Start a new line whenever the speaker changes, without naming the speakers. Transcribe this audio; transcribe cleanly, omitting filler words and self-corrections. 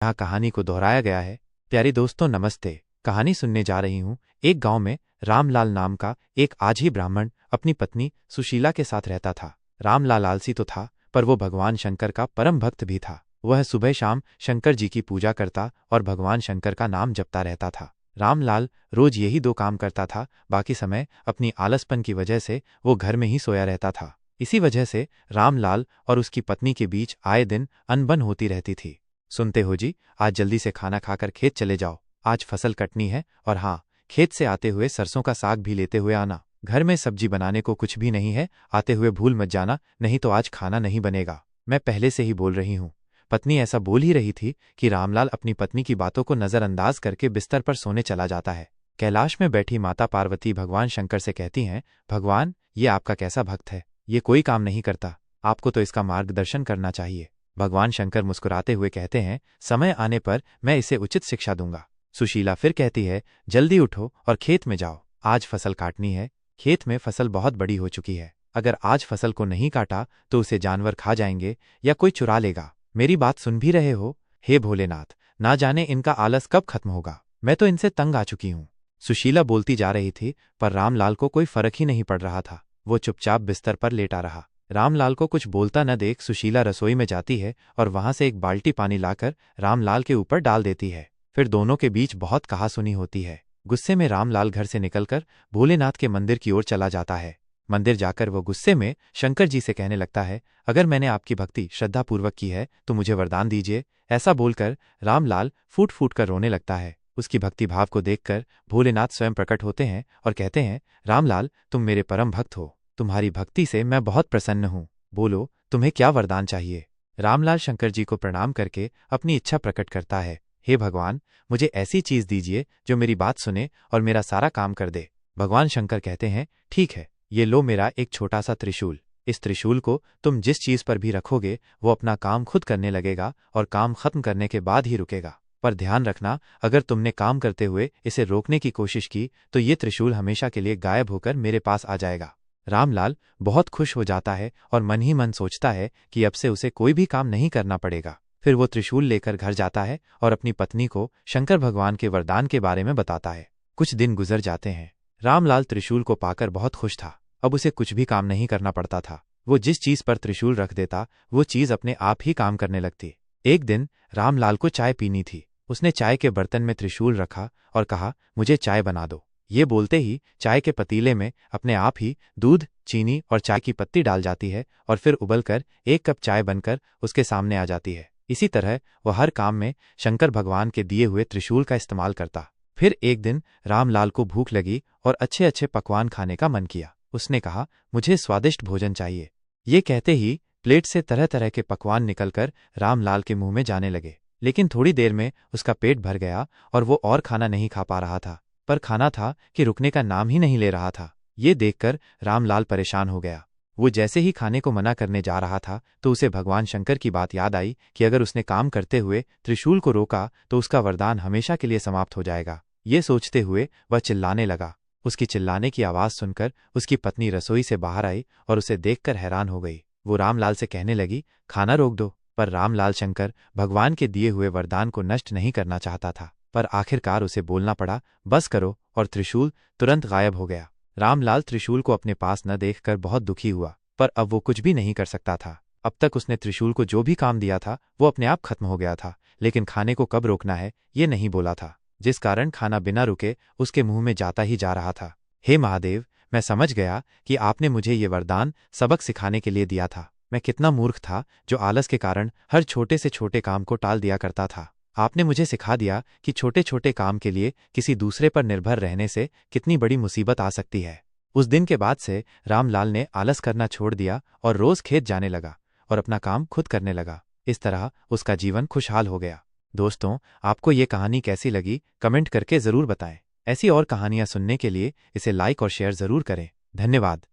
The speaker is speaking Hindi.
यहाँ कहानी को दोहराया गया है। प्यारे दोस्तों नमस्ते। कहानी सुनने जा रही हूँ। एक गांव में रामलाल नाम का एक आजी ब्राह्मण अपनी पत्नी सुशीला के साथ रहता था। रामलाल आलसी तो था, पर वो भगवान शंकर का परम भक्त भी था। वह सुबह शाम शंकर जी की पूजा करता और भगवान शंकर का नाम जपता रहता था। रामलाल रोज यही दो काम करता था। बाकी समय अपनी आलसपन की वजह से वो घर में ही सोया रहता था। इसी वजह से रामलाल और उसकी पत्नी के बीच आए दिन अनबन होती रहती थी। सुनते हो जी, आज जल्दी से खाना खाकर खेत चले जाओ, आज फसल कटनी है। और हाँ, खेत से आते हुए सरसों का साग भी लेते हुए आना। घर में सब्जी बनाने को कुछ भी नहीं है, आते हुए भूल मत जाना, नहीं तो आज खाना नहीं बनेगा। मैं पहले से ही बोल रही हूँ। पत्नी ऐसा बोल ही रही थी कि रामलाल अपनी पत्नी की बातों को नजरअंदाज करके बिस्तर पर सोने चला जाता है। कैलाश में बैठी माता पार्वती भगवान शंकर से कहती हैं, भगवान, ये आपका कैसा भक्त है, ये कोई काम नहीं करता, आपको तो इसका मार्गदर्शन करना चाहिए। भगवान शंकर मुस्कुराते हुए कहते हैं, समय आने पर मैं इसे उचित शिक्षा दूंगा। सुशीला फिर कहती है, जल्दी उठो और खेत में जाओ, आज फसल काटनी है। खेत में फसल बहुत बड़ी हो चुकी है, अगर आज फसल को नहीं काटा तो उसे जानवर खा जाएंगे या कोई चुरा लेगा। मेरी बात सुन भी रहे हो? हे भोलेनाथ, ना जाने इनका आलस कब खत्म होगा, मैं तो इनसे तंग आ चुकी हूँ। सुशीला बोलती जा रही थी, पर रामलाल को कोई फर्क ही नहीं पड़ रहा था। वो चुपचाप बिस्तर पर लेटा रहा। रामलाल को कुछ बोलता न देख सुशीला रसोई में जाती है और वहां से एक बाल्टी पानी लाकर रामलाल के ऊपर डाल देती है। फिर दोनों के बीच बहुत कहासुनी होती है। गुस्से में रामलाल घर से निकलकर भोलेनाथ के मंदिर की ओर चला जाता है। मंदिर जाकर वो गुस्से में शंकर जी से कहने लगता है, अगर मैंने आपकी भक्ति श्रद्धापूर्वक की है तो मुझे वरदान दीजिए। ऐसा बोलकर रामलाल फूट फूट कर रोने लगता है। उसकी भक्ति भाव को देखकर भोलेनाथ स्वयं प्रकट होते हैं और कहते हैं, रामलाल, तुम मेरे परम भक्त हो, तुम्हारी भक्ति से मैं बहुत प्रसन्न हूँ। बोलो, तुम्हें क्या वरदान चाहिए? रामलाल शंकर जी को प्रणाम करके अपनी इच्छा प्रकट करता है, हे भगवान, मुझे ऐसी चीज दीजिए जो मेरी बात सुने और मेरा सारा काम कर दे। भगवान शंकर कहते हैं, ठीक है, ये लो मेरा एक छोटा सा त्रिशूल। इस त्रिशूल को तुम जिस चीज पर भी रखोगे वो अपना काम खुद करने लगेगा और काम खत्म करने के बाद ही रुकेगा। पर ध्यान रखना, अगर तुमने काम करते हुए इसे रोकने की कोशिश की तो ये त्रिशूल हमेशा के लिए गायब होकर मेरे पास आ जाएगा। रामलाल बहुत खुश हो जाता है और मन ही मन सोचता है कि अब से उसे कोई भी काम नहीं करना पड़ेगा। फिर वो त्रिशूल लेकर घर जाता है और अपनी पत्नी को शंकर भगवान के वरदान के बारे में बताता है। कुछ दिन गुजर जाते हैं। रामलाल त्रिशूल को पाकर बहुत खुश था। अब उसे कुछ भी काम नहीं करना पड़ता था। वो जिस चीज पर त्रिशूल रख देता वो चीज अपने आप ही काम करने लगती। एक दिन रामलाल को चाय पीनी थी। उसने चाय के बर्तन में त्रिशूल रखा और कहा, मुझे चाय बना दो। ये बोलते ही चाय के पतीले में अपने आप ही दूध, चीनी और चाय की पत्ती डाल जाती है और फिर उबलकर एक कप चाय बनकर उसके सामने आ जाती है। इसी तरह वह हर काम में शंकर भगवान के दिए हुए त्रिशूल का इस्तेमाल करता। फिर एक दिन रामलाल को भूख लगी और अच्छे अच्छे पकवान खाने का मन किया। उसने कहा, मुझे स्वादिष्ट भोजन चाहिए। ये कहते ही प्लेट से तरह तरह के पकवान निकलकर रामलाल के मुंह में जाने लगे। लेकिन थोड़ी देर में उसका पेट भर गया और वो और खाना नहीं खा पा रहा था। पर खाना था कि रुकने का नाम ही नहीं ले रहा था। ये देखकर रामलाल परेशान हो गया। वो जैसे ही खाने को मना करने जा रहा था तो उसे भगवान शंकर की बात याद आई कि अगर उसने काम करते हुए त्रिशूल को रोका तो उसका वरदान हमेशा के लिए समाप्त हो जाएगा। ये सोचते हुए वह चिल्लाने लगा। उसकी चिल्लाने की आवाज सुनकर उसकी पत्नी रसोई से बाहर आई और उसे देखकर हैरान हो गई। वो रामलाल से कहने लगी, खाना रोक दो। पर रामलाल शंकर भगवान के दिए हुए वरदान को नष्ट नहीं करना चाहता था। पर आखिरकार उसे बोलना पड़ा, बस करो, और त्रिशूल तुरंत गायब हो गया। रामलाल त्रिशूल को अपने पास न देखकर बहुत दुखी हुआ, पर अब वो कुछ भी नहीं कर सकता था। अब तक उसने त्रिशूल को जो भी काम दिया था वो अपने आप खत्म हो गया था, लेकिन खाने को कब रोकना है ये नहीं बोला था, जिस कारण खाना बिना रुके उसके मुंह में जाता ही जा रहा था। हे महादेव, मैं समझ गया कि आपने मुझे ये वरदान सबक सिखाने के लिए दिया था। मैं कितना मूर्ख था जो आलस के कारण हर छोटे से छोटे काम को टाल दिया करता था। आपने मुझे सिखा दिया कि छोटे छोटे काम के लिए किसी दूसरे पर निर्भर रहने से कितनी बड़ी मुसीबत आ सकती है। उस दिन के बाद से रामलाल ने आलस करना छोड़ दिया और रोज खेत जाने लगा और अपना काम खुद करने लगा। इस तरह उसका जीवन खुशहाल हो गया। दोस्तों, आपको ये कहानी कैसी लगी कमेंट करके ज़रूर बताएं। ऐसी और कहानियां सुनने के लिए इसे लाइक और शेयर ज़रूर करें। धन्यवाद।